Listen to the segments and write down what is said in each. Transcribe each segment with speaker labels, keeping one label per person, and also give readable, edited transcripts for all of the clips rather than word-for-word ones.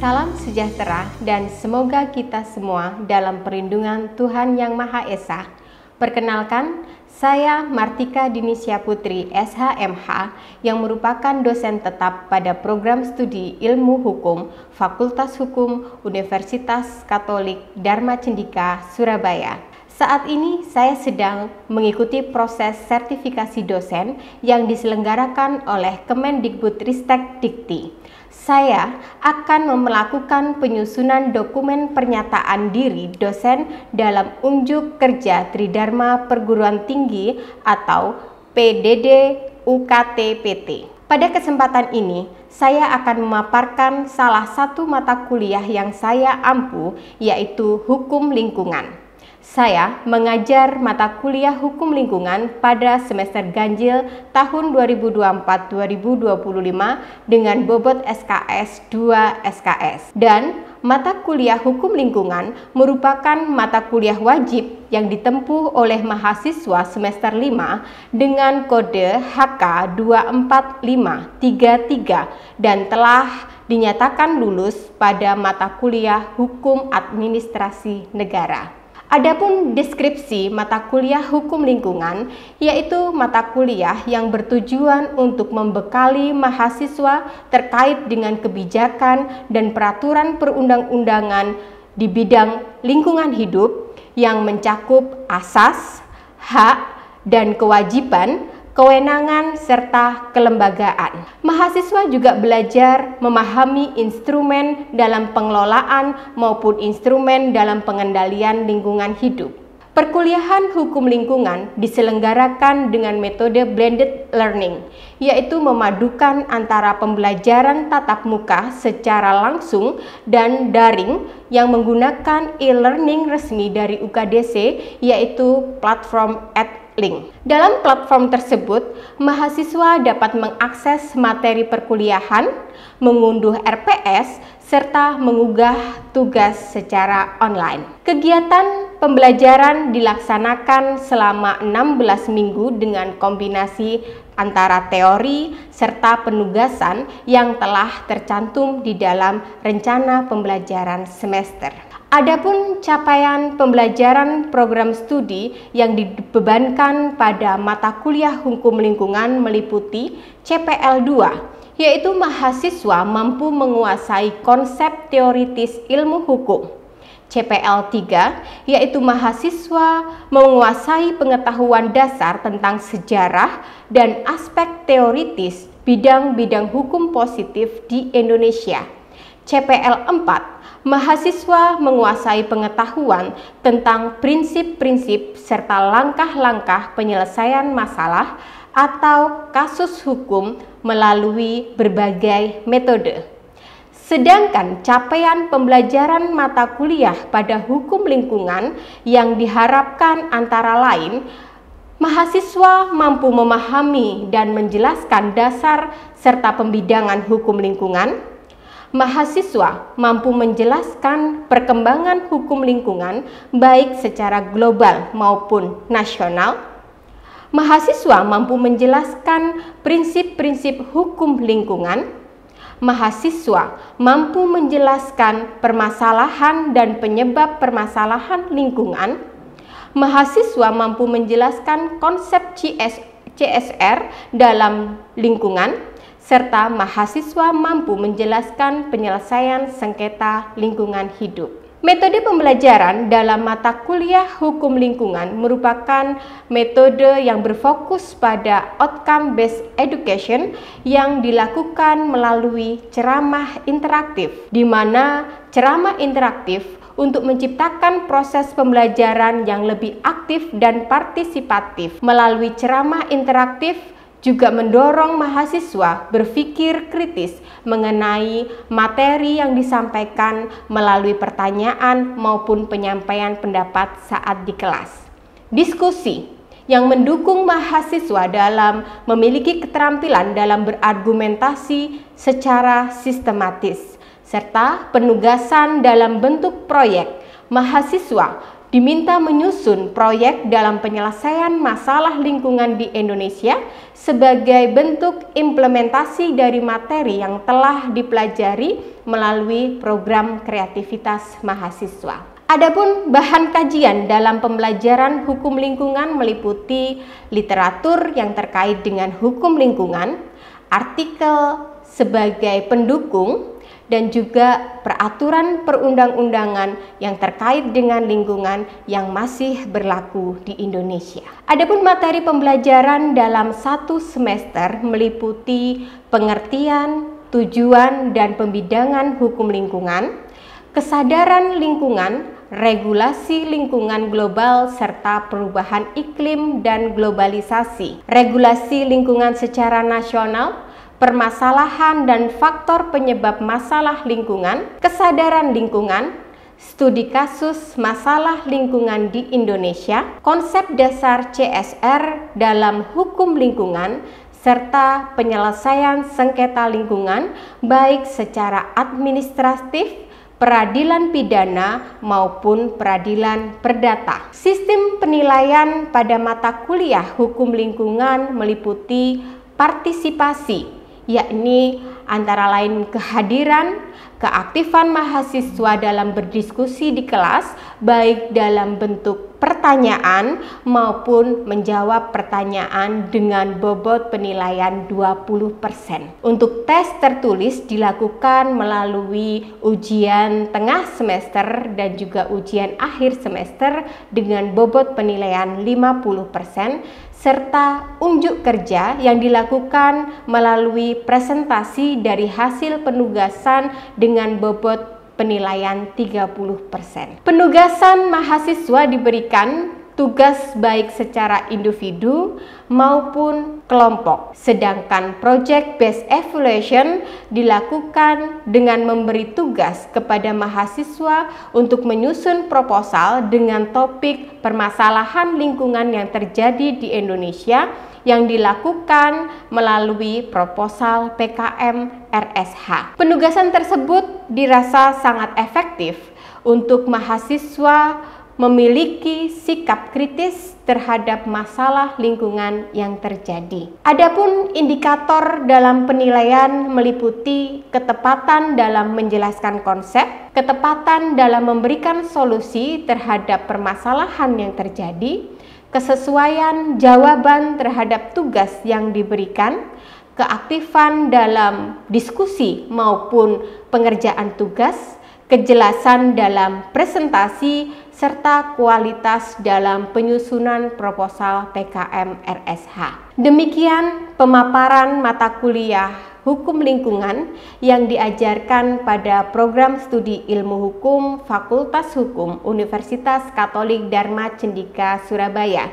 Speaker 1: Salam sejahtera dan semoga kita semua dalam perlindungan Tuhan Yang Maha Esa. Perkenalkan, saya Martika Dinisya Putri SHMH yang merupakan dosen tetap pada program studi Ilmu Hukum Fakultas Hukum Universitas Katolik Dharma Cendika, Surabaya. Saat ini saya sedang mengikuti proses sertifikasi dosen yang diselenggarakan oleh Kemendikbudristek Dikti. Saya akan melakukan penyusunan dokumen pernyataan diri dosen dalam unjuk kerja Tridharma Perguruan Tinggi atau PDD UKT-PT. Pada kesempatan ini, saya akan memaparkan salah satu mata kuliah yang saya ampu, yaitu Hukum Lingkungan. Saya mengajar mata kuliah Hukum Lingkungan pada semester ganjil tahun 2024-2025 dengan bobot SKS 2 SKS. Dan mata kuliah Hukum Lingkungan merupakan mata kuliah wajib yang ditempuh oleh mahasiswa semester 5 dengan kode HK 24533 dan telah dinyatakan lulus pada mata kuliah Hukum Administrasi Negara. Adapun deskripsi mata kuliah Hukum Lingkungan, yaitu mata kuliah yang bertujuan untuk membekali mahasiswa terkait dengan kebijakan dan peraturan perundang-undangan di bidang lingkungan hidup yang mencakup asas, hak, dan kewajiban, kewenangan, serta kelembagaan. Mahasiswa juga belajar memahami instrumen dalam pengelolaan maupun instrumen dalam pengendalian lingkungan hidup. Perkuliahan Hukum Lingkungan diselenggarakan dengan metode blended learning, yaitu memadukan antara pembelajaran tatap muka secara langsung dan daring yang menggunakan e-learning resmi dari UKDC, yaitu platform EdLink. Dalam platform tersebut, mahasiswa dapat mengakses materi perkuliahan, mengunduh RPS, serta mengunggah tugas secara online. Kegiatan pembelajaran dilaksanakan selama 16 minggu dengan kombinasi antara teori serta penugasan yang telah tercantum di dalam rencana pembelajaran semester. Adapun capaian pembelajaran program studi yang dibebankan pada mata kuliah Hukum Lingkungan meliputi CPL 2, yaitu mahasiswa mampu menguasai konsep teoritis ilmu hukum. CPL 3, yaitu mahasiswa menguasai pengetahuan dasar tentang sejarah dan aspek teoritis bidang-bidang hukum positif di Indonesia. CPL 4, mahasiswa menguasai pengetahuan tentang prinsip-prinsip serta langkah-langkah penyelesaian masalah atau kasus hukum melalui berbagai metode. Sedangkan capaian pembelajaran mata kuliah pada Hukum Lingkungan yang diharapkan antara lain, mahasiswa mampu memahami dan menjelaskan dasar serta pembidangan hukum lingkungan. Mahasiswa mampu menjelaskan perkembangan hukum lingkungan baik secara global maupun nasional. Mahasiswa mampu menjelaskan prinsip-prinsip hukum lingkungan. Mahasiswa mampu menjelaskan permasalahan dan penyebab permasalahan lingkungan. Mahasiswa mampu menjelaskan konsep CSR dalam lingkungan, serta mahasiswa mampu menjelaskan penyelesaian sengketa lingkungan hidup. Metode pembelajaran dalam mata kuliah Hukum Lingkungan merupakan metode yang berfokus pada outcome based education yang dilakukan melalui ceramah interaktif, di mana ceramah interaktif untuk menciptakan proses pembelajaran yang lebih aktif dan partisipatif. Melalui ceramah interaktif juga mendorong mahasiswa berpikir kritis mengenai materi yang disampaikan melalui pertanyaan maupun penyampaian pendapat saat di kelas. Diskusi yang mendukung mahasiswa dalam memiliki keterampilan dalam berargumentasi secara sistematis, serta penugasan dalam bentuk proyek. Mahasiswa diminta menyusun proyek dalam penyelesaian masalah lingkungan di Indonesia sebagai bentuk implementasi dari materi yang telah dipelajari melalui program kreativitas mahasiswa. Adapun bahan kajian dalam pembelajaran hukum lingkungan meliputi literatur yang terkait dengan hukum lingkungan, artikel sebagai pendukung, dan juga peraturan perundang-undangan yang terkait dengan lingkungan yang masih berlaku di Indonesia. Adapun materi pembelajaran dalam satu semester meliputi pengertian, tujuan, dan pembidangan hukum lingkungan, kesadaran lingkungan, regulasi lingkungan global serta perubahan iklim dan globalisasi, regulasi lingkungan secara nasional, permasalahan dan faktor penyebab masalah lingkungan, kesadaran lingkungan, studi kasus masalah lingkungan di Indonesia, konsep dasar CSR dalam hukum lingkungan, serta penyelesaian sengketa lingkungan baik secara administratif, peradilan pidana maupun peradilan perdata. Sistem penilaian pada mata kuliah hukum lingkungan meliputi partisipasi, yakni antara lain kehadiran, keaktifan mahasiswa dalam berdiskusi di kelas, baik dalam bentuk pertanyaan maupun menjawab pertanyaan dengan bobot penilaian 20%. Untuk tes tertulis dilakukan melalui ujian tengah semester dan juga ujian akhir semester dengan bobot penilaian 50%, serta unjuk kerja yang dilakukan melalui presentasi dari hasil penugasan dengan bobot penilaian 30%. Penugasan mahasiswa diberikan tugas baik secara individu maupun kelompok, sedangkan project based evaluation dilakukan dengan memberi tugas kepada mahasiswa untuk menyusun proposal dengan topik permasalahan lingkungan yang terjadi di Indonesia yang dilakukan melalui proposal PKM RSH. Penugasan tersebut dirasa sangat efektif untuk mahasiswa memiliki sikap kritis terhadap masalah lingkungan yang terjadi. Adapun indikator dalam penilaian meliputi ketepatan dalam menjelaskan konsep, ketepatan dalam memberikan solusi terhadap permasalahan yang terjadi, kesesuaian jawaban terhadap tugas yang diberikan, keaktifan dalam diskusi maupun pengerjaan tugas, kejelasan dalam presentasi, serta kualitas dalam penyusunan proposal PKM RSH. Demikian pemaparan mata kuliah hukum lingkungan yang diajarkan pada program studi ilmu hukum Fakultas Hukum Universitas Katolik Dharma Cendika Surabaya.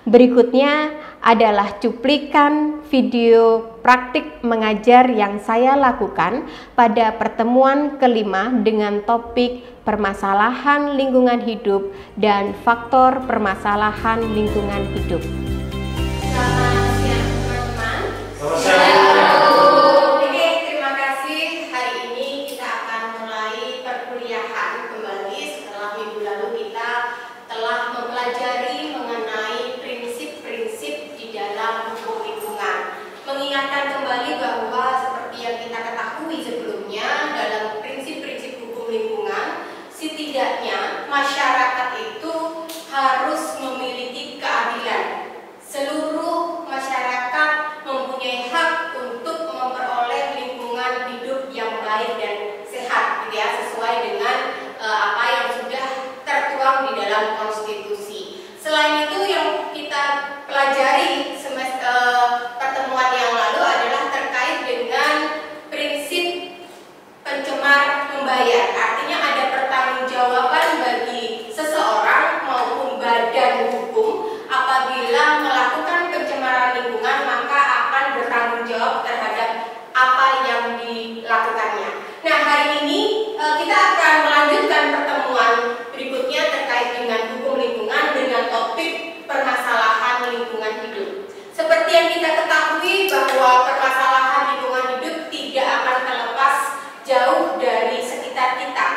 Speaker 1: Berikutnya adalah cuplikan video praktik mengajar yang saya lakukan pada pertemuan kelima dengan topik permasalahan lingkungan hidup dan faktor permasalahan lingkungan hidup. Selamat siang teman-teman. Selamat siang. Oke, terima kasih. Hari ini kita akan mulai perkuliahan kembali setelah minggu lalu kita telah mempelajari mengenai prinsip-prinsip di dalam hukum lingkungan. Mengingatkan kembali bahwa seperti yang kita ketahui sebelumnya, dalam prinsip-prinsip hukum lingkungan, setidaknya masyarakat itu harus memiliki keadilan. Seluruh masyarakat mempunyai hak untuk memperoleh lingkungan hidup yang baik dan sehat, gitu ya, sesuai dengan apa yang sudah tertuang di dalam konstitusi. Selain itu, yang kita pelajari pertemuan yang lalu adalah terkait dengan prinsip pencemar membayar. Artinya ada pertanggungjawaban bagi seseorang maupun badan hukum apabila melakukan pencemaran lingkungan, maka akan bertanggung jawab terhadap apa yang dilakukannya. Nah, hari ini kita akan melanjutkan pertemuan berikutnya terkait dengan hukum lingkungan dengan topik permasalahan lingkungan hidup. Seperti yang kita ketahui bahwa permasalahan lingkungan hidup tidak akan terlepas jauh dari sekitar kita.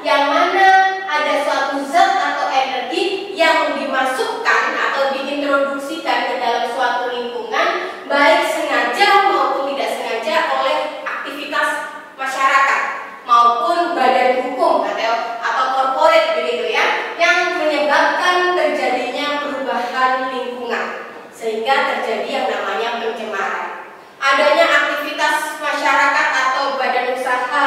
Speaker 1: yang mana ada suatu zat atau energi yang dimasukkan atau diintroduksikan ke dalam suatu lingkungan, baik sengaja maupun tidak sengaja oleh aktivitas masyarakat maupun badan hukum atau korporat begitu ya, yang menyebabkan terjadinya perubahan lingkungan sehingga terjadi yang namanya pencemaran. Adanya aktivitas masyarakat atau badan usaha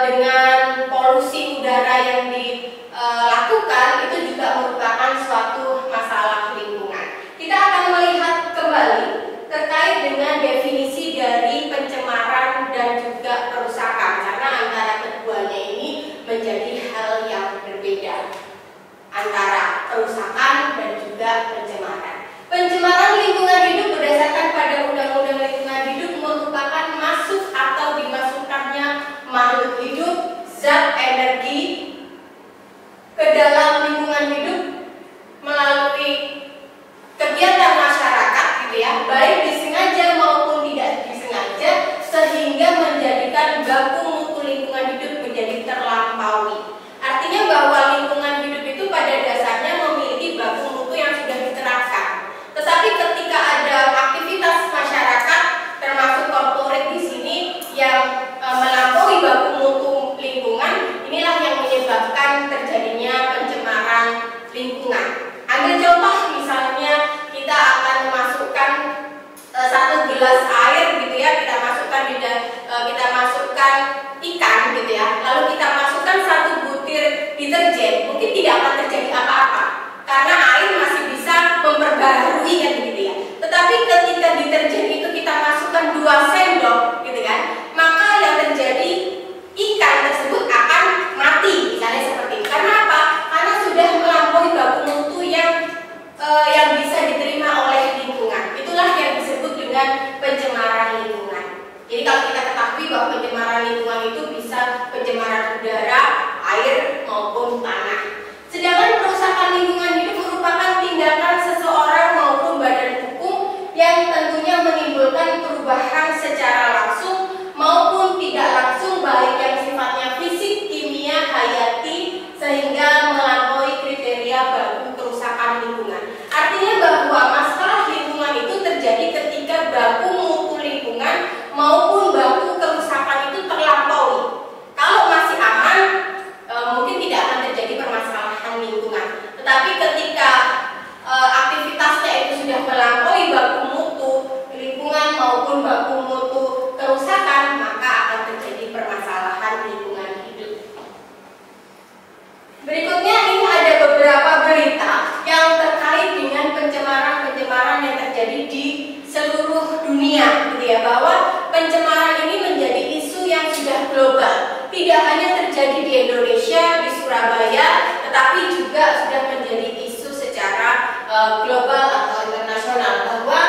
Speaker 1: dengan polusi udara yang dilakukan itu juga merupakan suatu masalah lingkungan. Kita akan melihat kembali terkait dengan definisi dari pencemaran dan juga kerusakan, karena antara keduanya ini menjadi hal yang berbeda antara kerusakan dan juga pencemaran. Pencemaran lingkungan hidup berdasarkan pada Undang-Undang Lingkungan Hidup merupakan masuk atau dimasukkannya makhluk hidup, zat energi ke dalam lingkungan hidup melalui kegiatan masyarakat gitu ya, baik disengaja maupun tidak disengaja, sehingga menjadikan baku mutu lingkungan hidup menjadi terlampaui. Artinya bahwa lingkungan hidup itu pada dasarnya memiliki baku mutu yang sudah diterapkan. Tetapi ketika ada aktivitas masyarakat termasuk korporat di sini yang melampaui baku mutu lingkungan, inilah yang menyebabkan terjadinya pencemaran lingkungan. Ambil contoh misalnya kita akan memasukkan satu gelas air gitu ya, kita masukkan ikan gitu ya, lalu kita masukkan satu butir deterjen, mungkin tidak akan terjadi apa-apa karena air masih bisa memperbarui kan gitu ya. Tetapi ketika deterjen itu kita masukkan 2 sendok gitu kan, maka yang terjadi ikan tersebut akan mati misalnya seperti itu. Karena apa? Karena sudah melampaui baku mutu yang bisa diterima oleh lingkungan. Itulah yang disebut dengan pencemaran lingkungan. Jadi kalau kita ketahui bahwa pencemaran lingkungan itu bisa pencemaran udara, air maupun tanah. Sedangkan perusakan lingkungan hidup merupakan tindakan seseorang maupun badan hukum yang tentunya menimbulkan perubahan secara langsung maupun tidak langsung, baik yang sifatnya fisik, kimia, hayati, sehingga melampaui kriteria baku kerusakan lingkungan. Artinya bahwa masalah lingkungan itu terjadi ketika baku mutu lingkungan maupun baku kerusakan itu terlampaui. Kalau masih aman, mungkin tidak akan terjadi permasalahan lingkungan. Tetapi ketika aktivitasnya itu sudah melampaui baku mutu lingkungan maupun baku mutu kerusakan, maka akan terjadi permasalahan lingkungan hidup. Berikutnya ini ada beberapa berita yang terkait dengan pencemaran yang terjadi di seluruh dunia, gitu ya, bahwa pencemaran ini menjadi isu yang sudah global. Tidak hanya terjadi di Indonesia, di Surabaya, tetapi juga sudah menjadi isu secara global atau internasional, bahwa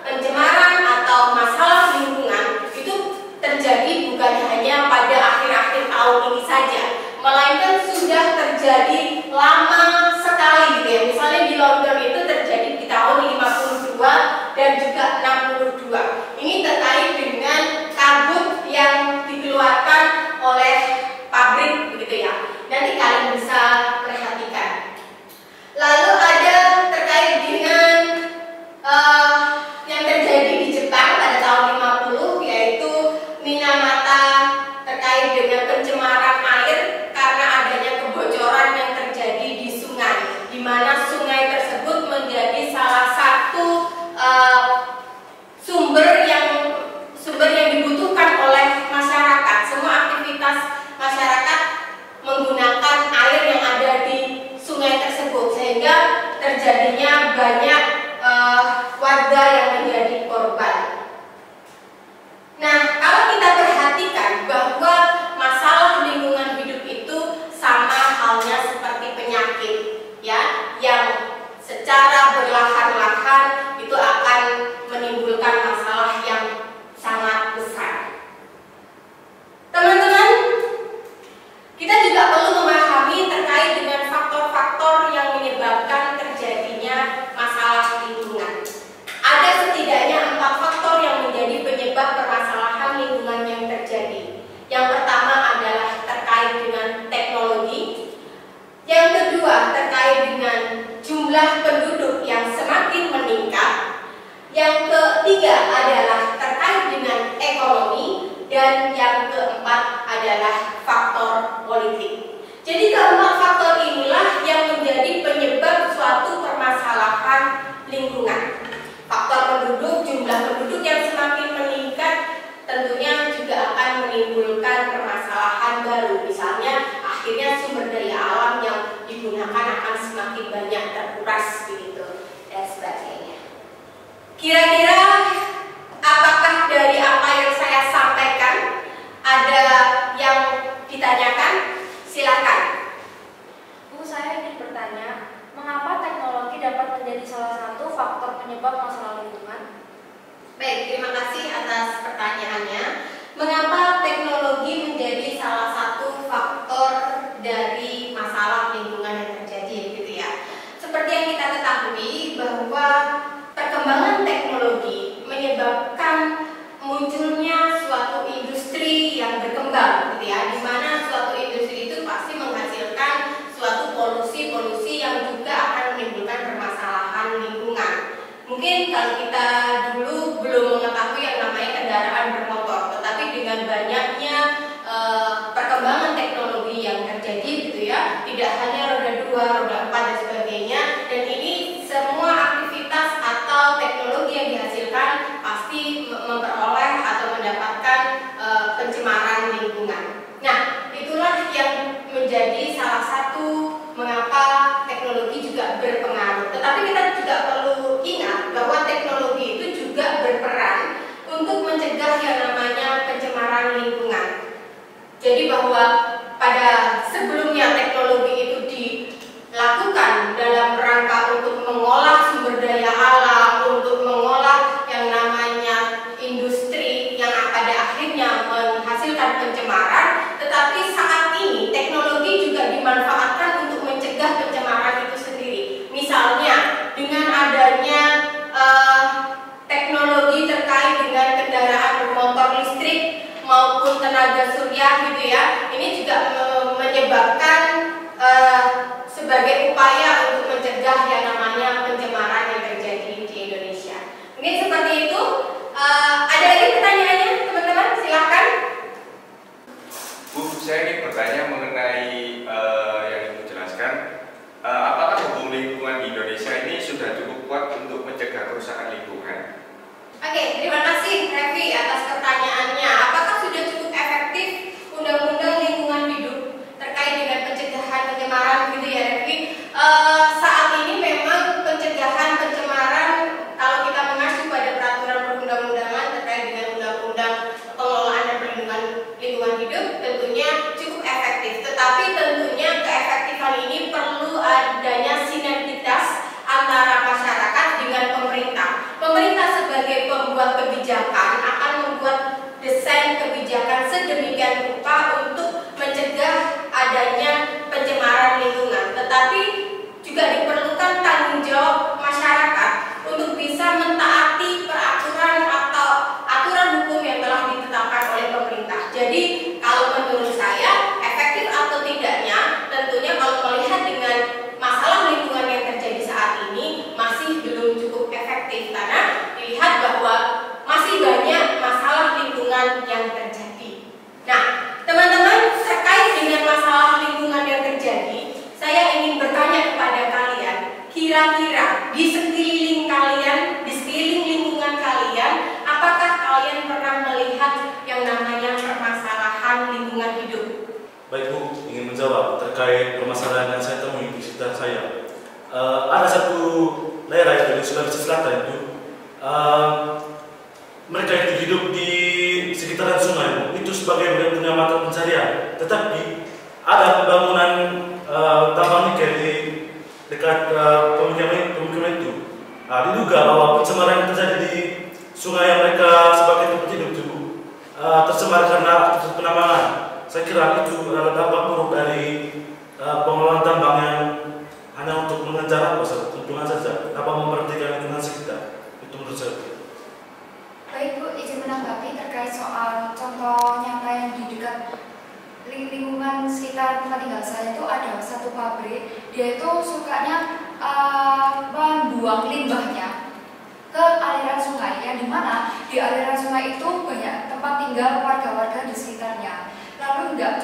Speaker 1: pencemaran atau masalah lingkungan itu terjadi bukan hanya pada akhir-akhir tahun ini saja, melainkan sudah terjadi lama sekali gitu ya. Misalnya di London itu terjadi di tahun 52 dan juga 62. Ini terkait dengan kabut yang dikeluarkan oleh pabrik begitu ya. Nanti kalian bisa perhatikan. Lalu ada terkait dengan yang terjadi di Jepang pada tahun 50, yaitu Minamata, terkait dengan pencemaran air karena adanya kebocoran yang terjadi di sungai, di mana sungai tersebut menjadi salah satu sumber yang dibutuhkan oleh masyarakat. Semua aktivitas masyarakat menggunakan air yang ada di sungai tersebut, sehingga terjadinya banyak warga yang menjadi korban. Nah, kalau kita perhatikan bahwa masalah lingkungan hidup itu sama halnya seperti penyakit, ya, yang secara berlahan-lahan itu akan menimbulkan masalah yang sangat besar. Teman-teman, kita juga perlu memahami terkait dengan faktor-faktor yang menyebabkan terjadinya masalah politik. Jadi keempat faktor inilah yang menjadi penyebab suatu permasalahan lingkungan. Faktor penduduk, jumlah penduduk yang semakin meningkat tentunya juga akan menimbulkan permasalahan baru. Misalnya akhirnya sumber daya alam yang digunakan akan semakin banyak terkuras begitu dan sebagainya. Kira-kira apakah dari apa yang saya sampaikan ada yang ditanyakan? Silakan.
Speaker 2: Bu, saya ingin bertanya, mengapa teknologi dapat menjadi salah satu faktor penyebab masalah lingkungan?
Speaker 1: Baik, terima kasih atas pertanyaannya. Mengapa teknologi menjadi salah satu faktor dari masalah lingkungan yang terjadi, gitu ya? Seperti yang kita ketahui bahwa perkembangan teknologi menyebabkan munculnya suatu industri yang berkembang, gitu ya, di mana suatu industri itu pasti menghasilkan suatu polusi-polusi yang juga akan menimbulkan permasalahan lingkungan. Mungkin kalau kita dulu belum mengetahui yang namanya kendaraan bermotor, tetapi dengan banyaknya perkembangan teknologi yang terjadi, gitu ya, tidak hanya roda 2, roda 4 dan sebagainya, dan ini semua aktivitas atau teknologi yang dihasilkan pasti memperoleh atau mendapatkan pencemaran lingkungan. Nah, itulah yang menjadi salah satu mengapa teknologi juga berpengaruh. Tetapi kita juga perlu ingat bahwa teknologi itu juga berperan untuk mencegah yang namanya pencemaran lingkungan. Jadi bahwa pada sebelumnya teknologi itu dilakukan dalam rangka untuk mengolah sumber daya alam, untuk mengolah yang namanya industri yang pada akhirnya menghasilkan pencemaran, tetapi saat ini teknologi juga dimanfaatkan untuk mencegah pencemaran itu sendiri. Misalnya dengan adanya teknologi terkait dengan kendaraan bermotor listrik maupun tenaga surya, gitu ya, ini juga menyebabkan sebagai upaya untuk mencegah yang namanya pencemaran yang terjadi di Indonesia. Mungkin seperti itu. Ada lagi pertanyaannya, teman-teman? Silahkan.
Speaker 3: Bu, saya ingin bertanya mengenai yang Ibu jelaskan. Apakah hukum lingkungan di Indonesia ini sudah cukup kuat untuk mencegah kerusakan lingkungan?
Speaker 1: Oke, terima kasih Revi atas pertanyaannya. Apakah sudah cukup efektif Undang-Undang Lingkungan Hidup terkait dengan pencegahan pencemaran, gitu ya, Revi? Saat ini memang pencegahan pencemaran, kalau kita mengacu pada peraturan perundang-undangan terkait dengan Undang-Undang Pengelolaan dan Perlindungan Lingkungan Hidup, tentunya cukup efektif. Tetapi tentunya keefektifan ini perlu adanya sinergitas antara masyarakat dengan pemerintah. Pemerintah sebagai pembuat kebijakan akan membuat desain kebijakan sedemikian rupa untuk mencegah adanya pencemaran lingkungan. Tetapi juga diperlukan tanggung jawab masyarakat untuk bisa mentaati peraturan atau aturan hukum yang telah ditetapkan oleh pemerintah. Jadi kalau menurut saya efektif atau tidaknya, tentunya kalau melihat dengan masalah lingkungan yang terjadi saat ini masih belum cukup efektif, karena dilihat bahwa masih banyak masalah lingkungan yang terjadi. Nah, teman-teman, terkait dengan masalah lingkungan yang terjadi, saya ingin bertanya kepada kalian, kira-kira di sekeliling kalian, di sekeliling lingkungan kalian, apakah kalian pernah melihat yang namanya permasalahan lingkungan hidup?
Speaker 4: Baik Bu, ingin menjawab terkait permasalahan yang saya temui di sekitar saya. Ada satu daerah di Sulawesi Selatan itu, mereka itu hidup di sekitaran sungai, itu sebagai mereka punya mata pencarian. Tetapi ada pembangunan tambang nikel di dekat pemukiman itu. Diduga bahwa pencemaran yang terjadi di sungai yang mereka sebagai tempat hidup itu tercemar karena aktivitas penambangan. Saya kira itu adalah dampak buruk dari pengelolaan tambang yang hanya untuk mengejar keuntungan saja, tanpa memperhatikan lingkungan sekitar. Itu menurut saya.
Speaker 5: Baik Bu, izin menanggapi terkait soal contoh nyata yang di dekat lingkungan sekitar tempat tinggal saya itu ada satu pabrik, dia itu sukanya membuang limbahnya ke aliran sungai, yang dimana di aliran sungai itu banyak tempat tinggal warga-warga di sekitarnya. Lalu nggak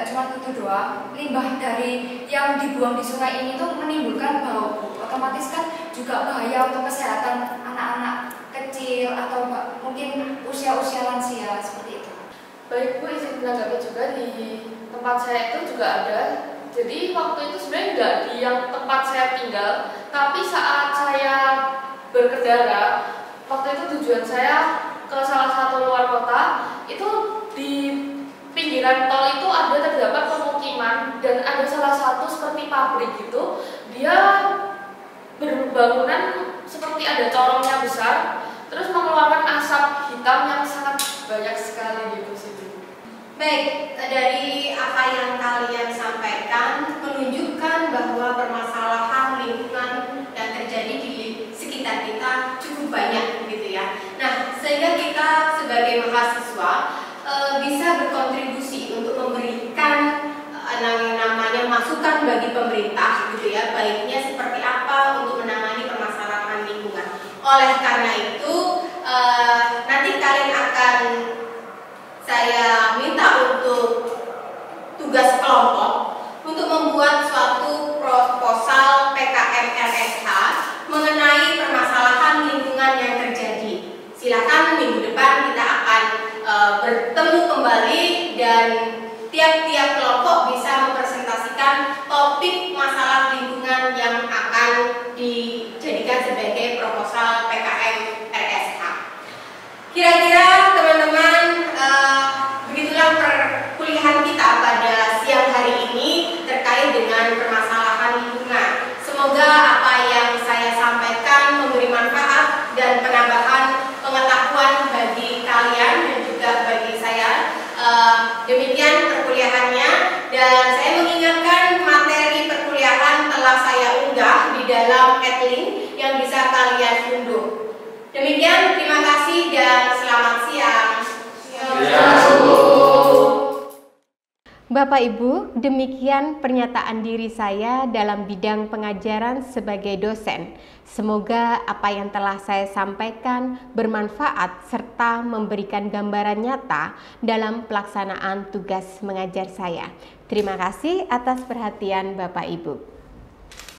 Speaker 5: cuma itu doang, limbah dari yang dibuang di sungai ini tuh menimbulkan bau. Otomatis kan juga bahaya untuk kesehatan anak-anak kecil atau mungkin usia-usia lansia seperti itu.
Speaker 2: Baik Bu, izin menanggapi juga di tempat saya itu juga ada. Jadi waktu itu sebenarnya nggak di yang tempat saya tinggal, tapi saat saya berkendara, waktu itu tujuan saya ke salah satu luar kota, itu di pinggiran tol itu terdapat pemukiman dan ada salah satu seperti pabrik gitu. Dia berbangunan seperti ada corongnya besar, terus mengeluarkan asap hitam yang sangat banyak sekali gitu sih.
Speaker 1: Baik, dari apa yang kalian sampaikan menunjukkan bahwa permasalahan lingkungan yang terjadi di sekitar kita cukup banyak gitu ya. Nah, sehingga kita sebagai mahasiswa bisa berkontribusi untuk memberikan namanya masukan bagi pemerintah gitu ya, baiknya seperti apa untuk menangani permasalahan lingkungan. Oleh karena itu nanti kalian akan saya minta untuk tugas kelompok untuk membuat suatu proposal PKM RSH mengenai permasalahan lingkungan yang terjadi. Silakan minggu depan kita akan bertemu kembali dan tiap-tiap kelompok bisa mempresentasikan topik masalah lingkungan yang akan dijadikan sebagai proposal PKM RSH. Kira-kira teman-teman begitulah perkuliahan kita pada siang hari ini terkait dengan permasalahan lingkungan. Semoga apa yang saya sampaikan memberi manfaat dan penambahan pengetahuan bagi kalian dan juga bagi saya. Demikian perkuliahannya, dan saya mengingatkan materi perkuliahan telah saya unggah di dalam adlink yang bisa kalian unduh. Demikian, terima kasih dan selamat siang. Bapak Ibu, demikian pernyataan diri saya dalam bidang pengajaran sebagai dosen. Semoga apa yang telah saya sampaikan bermanfaat serta memberikan gambaran nyata dalam pelaksanaan tugas mengajar saya. Terima kasih atas perhatian Bapak Ibu.